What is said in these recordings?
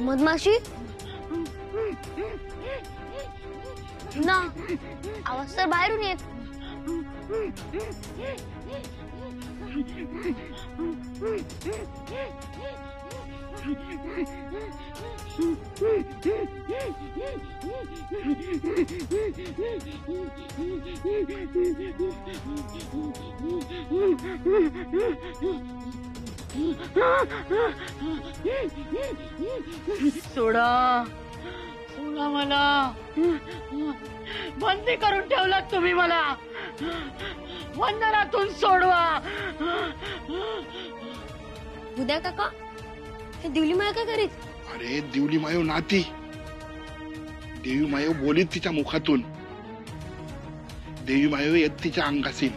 मधमाशी ना, आवाज तर बाहेरून येत. सोडा सोडा मला, बंदी करून ठेवलात तुम्ही मला. बंधनातून सोडवा. उद्या काका हे दिवली माया काय करीत? अरे दिवली मायो नाती. देवी मायो बोलीत तिच्या मुखातून. देवी मायो येत तिच्या अंगासी.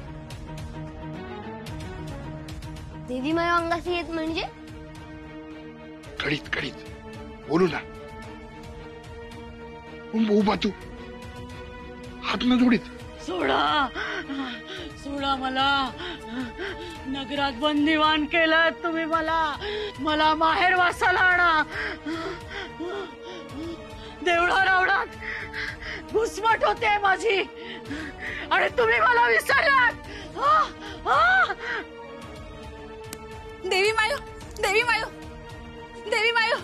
देवी माया अंगासी येत म्हणजे? कळीत कळीत बोलू ना. उभा तू हात न जोडीत. सोडा सोडा मला. नगरात बंदिवान केलं तुम्ही मला. मला माहेर वासाला आणा. देवळा रावणात घुसमट होते माझी आणि तुम्ही मला विसरलात. देवी मायो, देवी मायो, देवी मायो,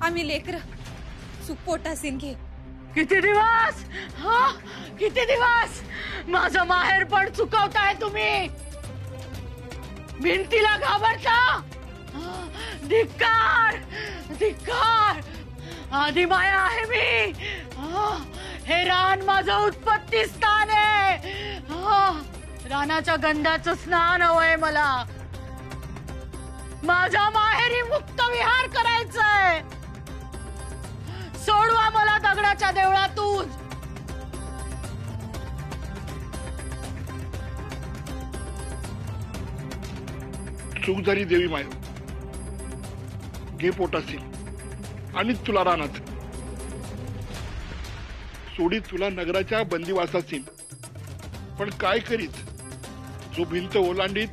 आम्ही लेकर सुपोटासीन घे. किती दिवस, किती दिवस माझं माहेर पण चुकवताय तुम्ही. भिंतीला घाबरता. धिक्कार धिक्कार. आधी माया आहे मी. हे रान माझं उत्पत्ती स्थान आहे. रानाच्या गंधाचं स्नान हवंय मला. माझ्या माहेरी मुक्त विहार करायचंय. सोडवा मला दगडाच्या देवळातून. चूक झाली देवी मायो. घे पोटासी आणि तुला रानात सोडी. तुला नगराच्या बंदिवासासी. पण काय करीत, जो भिंत ओलांडीत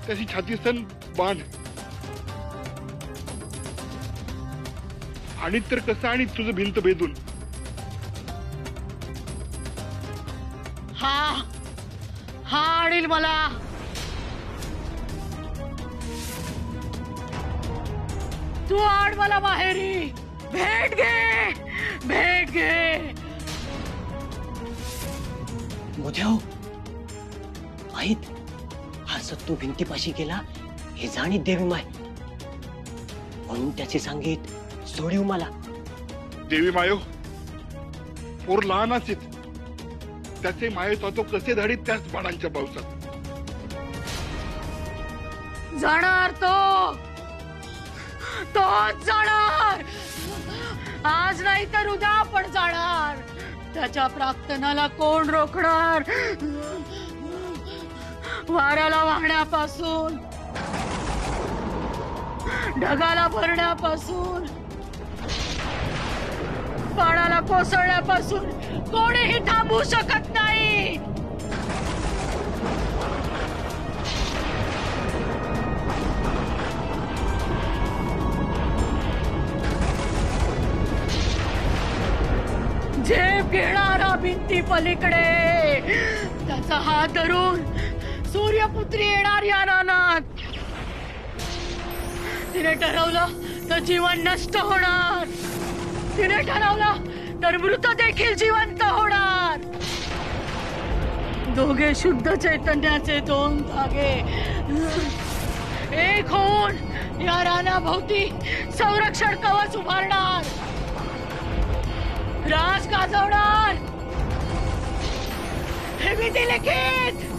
त्याची छाती सन बाण. आणि तर कसं आणि तुझं भिंत भेदून. हा आणील मला. तू आण मला माहेरी. भेट घे, भेट घे. मोठ्याओ, माहित हा सत्तू भिंतीपाशी गेला हे जाणीत देवी माय. म्हणून त्याचे सांगित सोडीव मला. देवी मायो, पोर लहान असेल त्याचे माये तो कसे धाडीत त्याच बाणांच्या पावसात. जाणार तोच जाणार. आज नाही तर उद्या पण जाणार. त्याच्या प्रार्थनाला कोण रोखणार? वाऱ्याला वाहण्यापासून, ढगाला भरण्यापासून, पाण्याला कोसळण्यापासून कोणीही थांबू शकत नाही. झेप घेणारा भिंती पलीकडे त्याचा हात धरून सूर्यपुत्री येणार या रानात. तिने ठरवलं तर जीवन नष्ट होणार. तिने ठरवलं तर मृत देखील जिवंत होणार. दोघे शुद्ध चैतन्याचे दोन धागे एक होऊन या रानाभोवती संरक्षण कवच उभारणार. राज गाजवणार. हे विधी लिखित.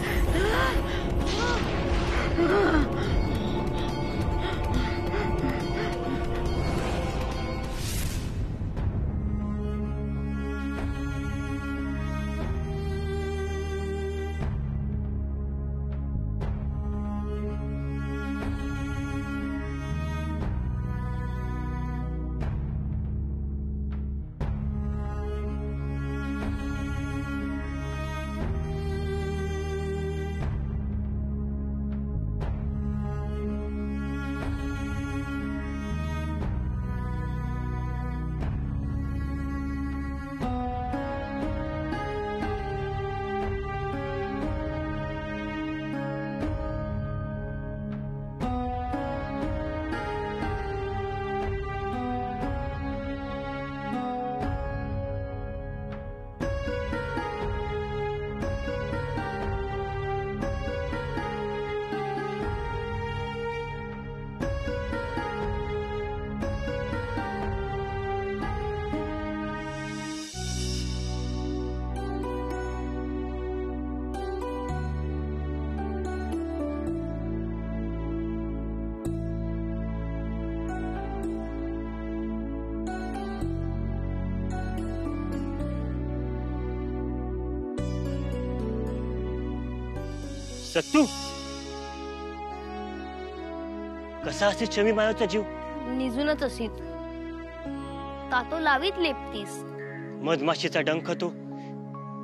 सत्तू कसा असे चवी मायाचा जीव निजूनच असीत तातो लावीत लेपतीस मधमाशीचा डंख तो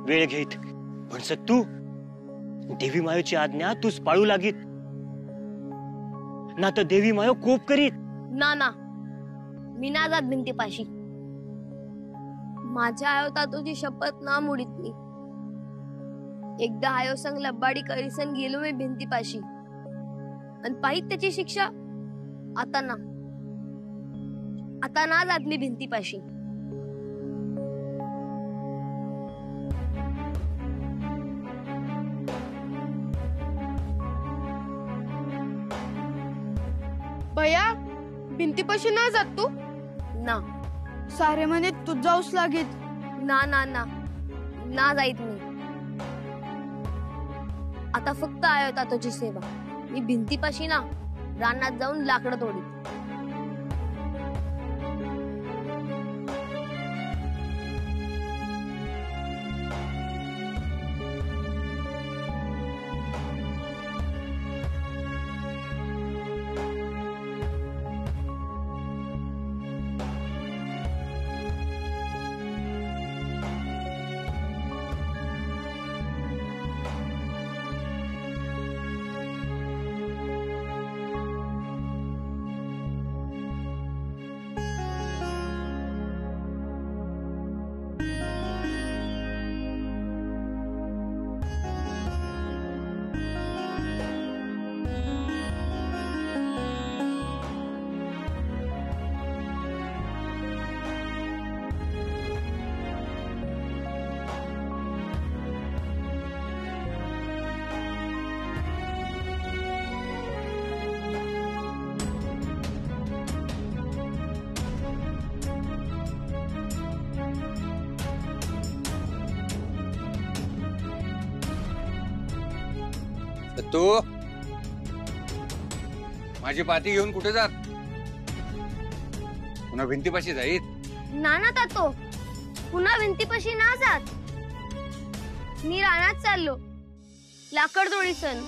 वेळ घेत पण सत्तू देवी मायोची आज्ञा तूच पाळू लागीत ना तर देवी मायो कोप करीत ना मी ना जात भिंतीपाशी माझ्या आयो तातोची शपथ ना मोडीत मी एकदा आयो संग लब्बाडी करीसन गेलो मी भिंतीपाशी आणि पाहित त्याची शिक्षा आता ना जात मी भिंतीपाशी भैया भिंतीपाशी ना जात तू ना सारे म्हणे तू जाऊस लागेल ना जाईत मी आता फक्त आयो तातोची सेवा मी भिंतीपाशी ना रानात जाऊन लाकडं तोडीत तू माझी पाती घेऊन कुठे जात पुन्हा भिंतीपाशी जाईत ना तातो पुन्हा भिंतीपाशी ना जात मी रानात चाललो लाकड तोडीसन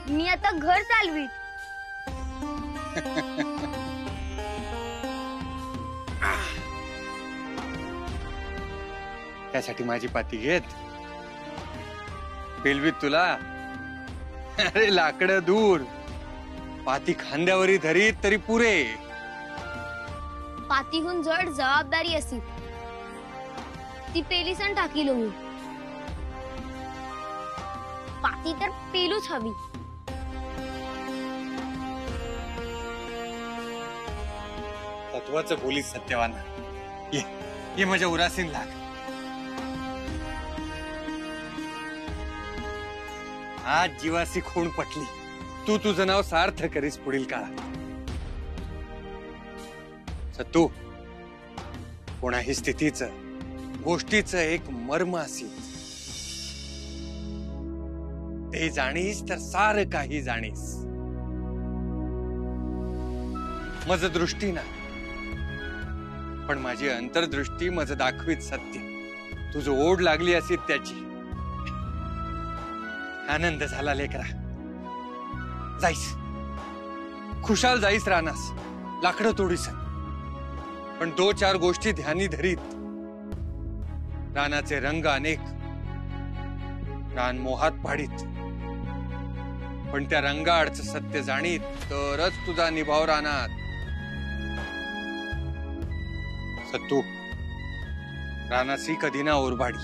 मी आता घर चालवीत त्यासाठी माझी पाती घेत पेलवीत तुला अरे लाकडं दूर पाती खांद्यावरी धरीत तरी पुरे पातीहून जड जबाबदारी असी ती पेलीसन टाकीलो मी पाती तर पेलूच हवी तत्वाचं बोलीत सत्यवान ये माझ्या उरासीन लाग आज जीवासी खूण पटली तू तुझं नाव सार्थ करीस पुढील काळात सत्तू कोणाही स्थितीचं गोष्टीचं एक मर्म असी ते जाणीस तर सार काही जाणीस माझं दृष्टी ना पण माझी अंतर्दृष्टी माझं दाखवीत सत्य तुझं ओढ लागली असी त्याची आनंद झाला लेकरा जाईस खुशाल जाईस रानास लाकडं तोडीस पण 2-4 गोष्टी ध्यानी धरीत रानाचे रंग अनेक रान मोहात पाडीत पण त्या रंगाआडचं सत्य जाणीत तरच तुझा निभाव रानात सत्तू रानासी कधी ना ओरबाडी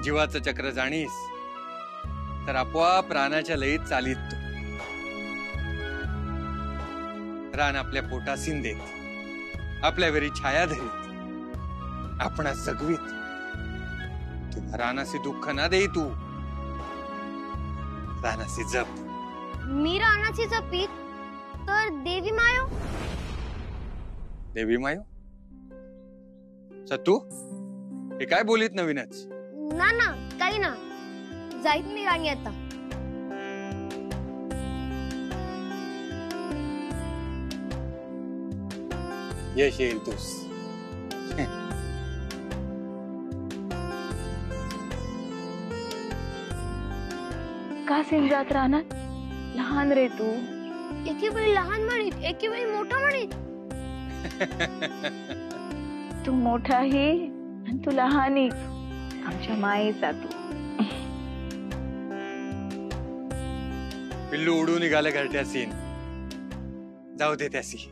जीवाचं चक्र जाणीस तर आपोआप रानाच्या लयीत चालीत तो रान आपल्या पोटासीन देत आपल्या वेरी छाया धरीत आपणा जगवीत तुला रानासी दुःख ना दे तू रानासी जप मी रानाची जपीत तर देवी मायो सत्तू हे काय बोलीत नवीनच ना काही ना जाईत मी राणी आता यश येईल तूस कामासीन जात राहणार लहान रे तू. एके वेळी लहान म्हणीत एके वेळी मोठा म्हणीत. तू मोठाही आणि तू लहानही आमच्या मायेचा तू. पिल्लू उडून निघालं घरट्यासीन. जाऊ दे त्यासी.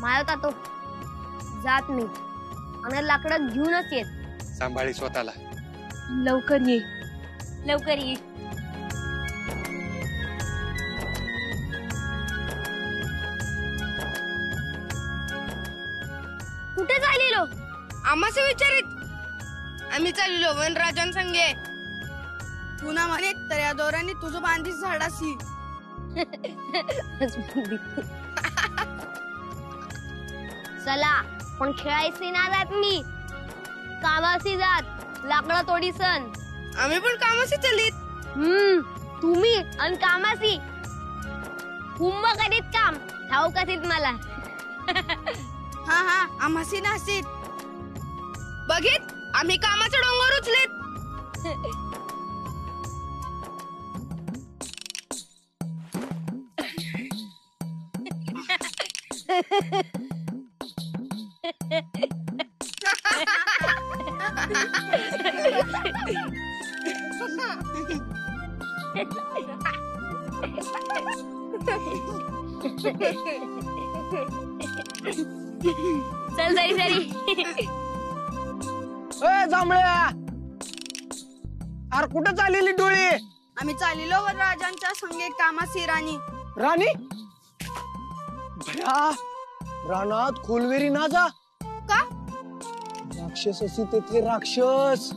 माया तातो जात मी आणि लाकडं घेऊनच येत. सांभाळी स्वतःला. लवकर ये. लवकर ये. कुठे चाललेलो? आम्हाचे विचारित आम्ही चाललो वनराजांसंगे. पुन्हा म्हणे तर या दोरांनी तुझं बांधीस झाडासी. चला पण खेळायचे ना जात मी. कामाशी जात लाकडं तोडी सण. आम्ही पण कामाशी चलीत. तुम्ही आणि कामाशी कुंभ करीत काम ठाऊक असेल मला. हा हा आम्हाशी नासीत. बघित आम्ही कामाचा डोंगर उचलेत. चल सरी सरी. जांभळ्या अरे कुठं चाललेली डोळी? आम्ही चाललो वनराजांच्या संगे कामाशी राणी. राणी भया रानात खोलवेरी ना जा. का? राक्षस असी तेथे राक्षस.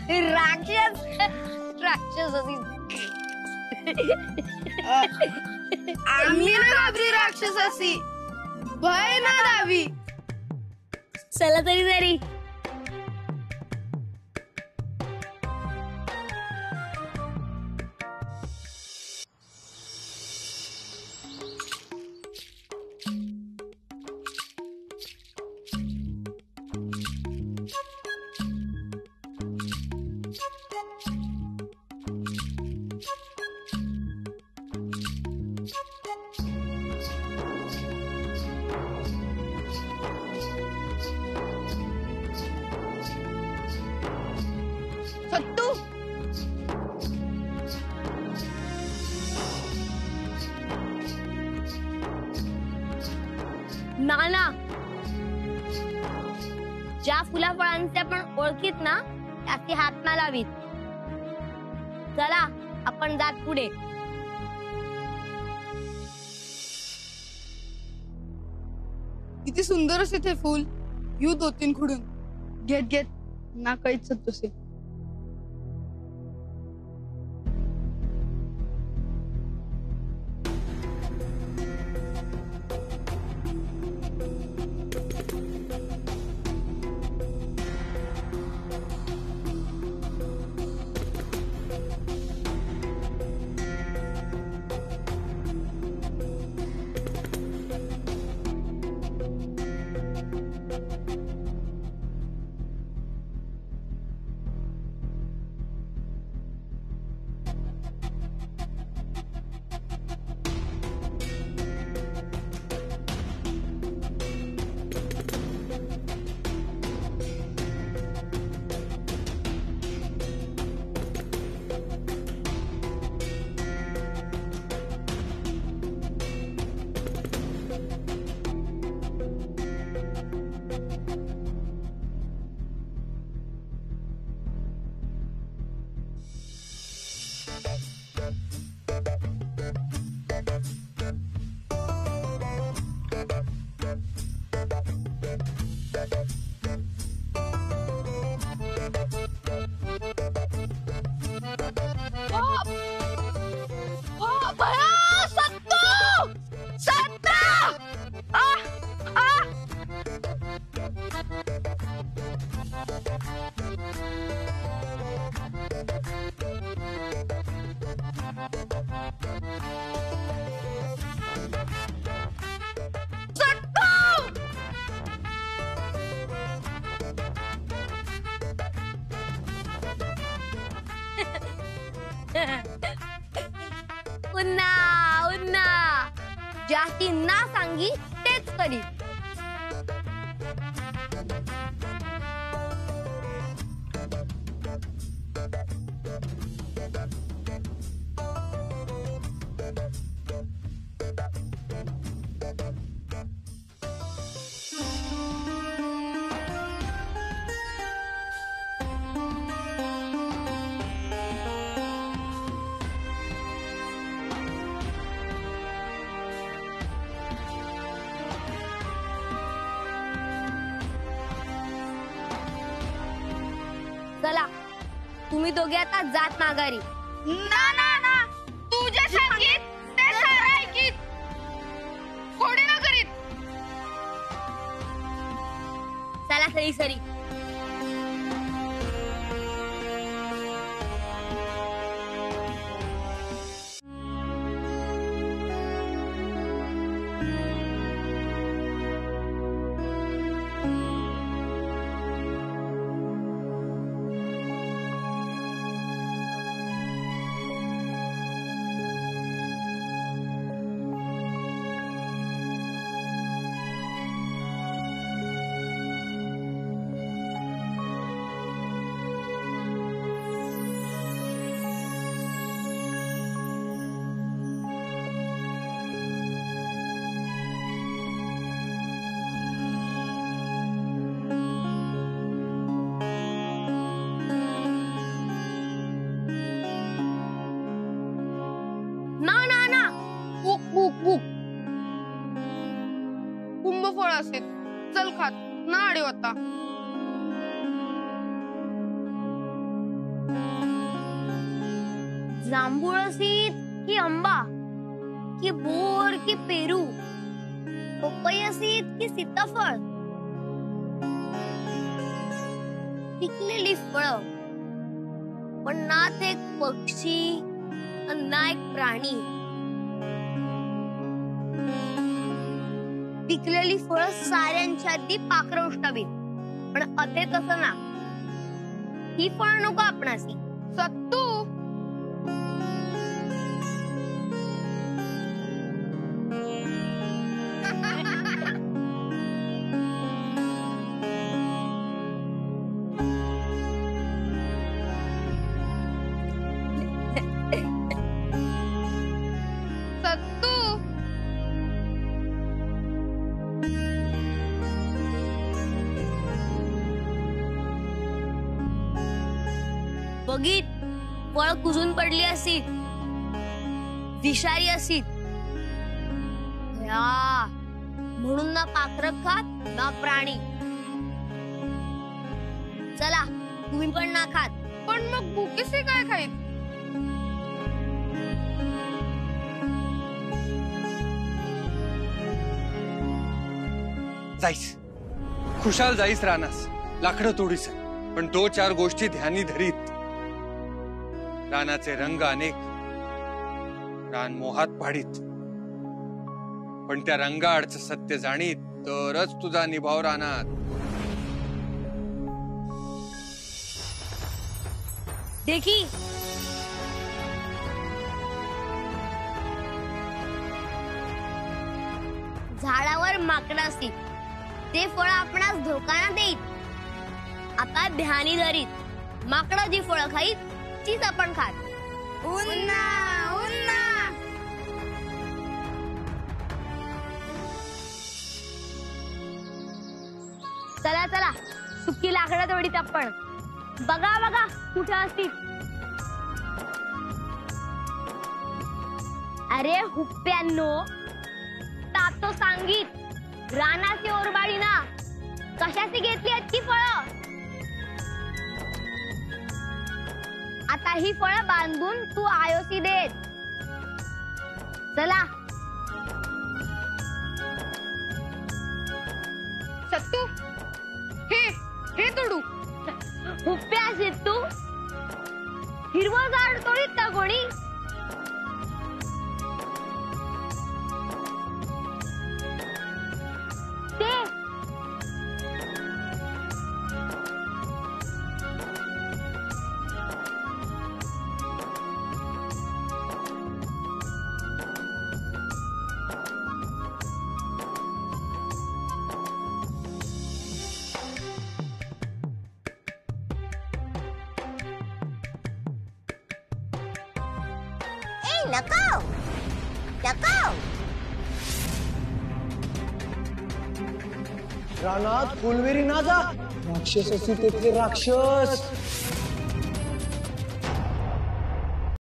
राक्षस राक्षस आम्ही ना घाबरी राक्षसासी. भय ना दावी. चला तरी तरी. सत्तू नाना ज्या फुलाफळांचे आपण ओळखीत ना त्याचे हात ना लावीत. चला आपण जात पुढे. किती सुंदर असे ते फुल. यू 2-3 खुडून घेत घेत ना काहीच सत्तूसे. ज्या ती ना सांगी तेच करी. चला तुम्ही दोघे आता जात माघारी. ना ना ना, तू जे सांगित ते सारं ऐकीत, कोणी ना करीत. चला सरी सरी. कुंभफळ असेल, चल खात ना आडी होता. जांभूळ असीत की आंबा, की बोर की पेरू, पपई असीत की सीताफळ, पिकलेली फळं, पण ना ते एक पक्षी ना एक प्राणी. पिकलेली फळं साऱ्यांच्या आधी पाखरं उष्टावीत, पण अते तसं ना. ही फळ नको आपणासी. सत्तू बघित फळ कुजून पडली असी, विषारी असी. म्हणून ना पाखर खात ना प्राणी. चला तुम्ही पण ना खात. पण मग भुकेसे काय खाईत? जाईस खुशाल जाईस रानास, लाकडं तोडीस, पण 2-4 गोष्टी ध्यानी धरीत. रानाचे रंग अनेक, रान मोहात पाडीत, पण त्या रंगाआडचं सत्य जाणीत तरच तुझा निभाव रानात. देखी झाडावर माकडं असतील, ते फळ आपणास धोका न देईत. आता ध्यानी धरीत, माकडं जी फळं खाईत तीच आपण खात. उन्ना उन्ना. चला चला सुकी लाकडं तोडीत आपण. बघा बघा कुठे असतील. अरे हुप्प्यांनो, तातो सांगित रानाची ओरबाडी ना कशाची घेतली आहेत फळं. आता ही फळं बांधून तू आयोसी देत. चला सत्तू हे तोडू. हुप्प्या असेल तू. हिरवं झाड तोडीत का कोणी? ते नको नको. रानात फुलवेरी ना जा. राक्षस असी तेथे राक्षस.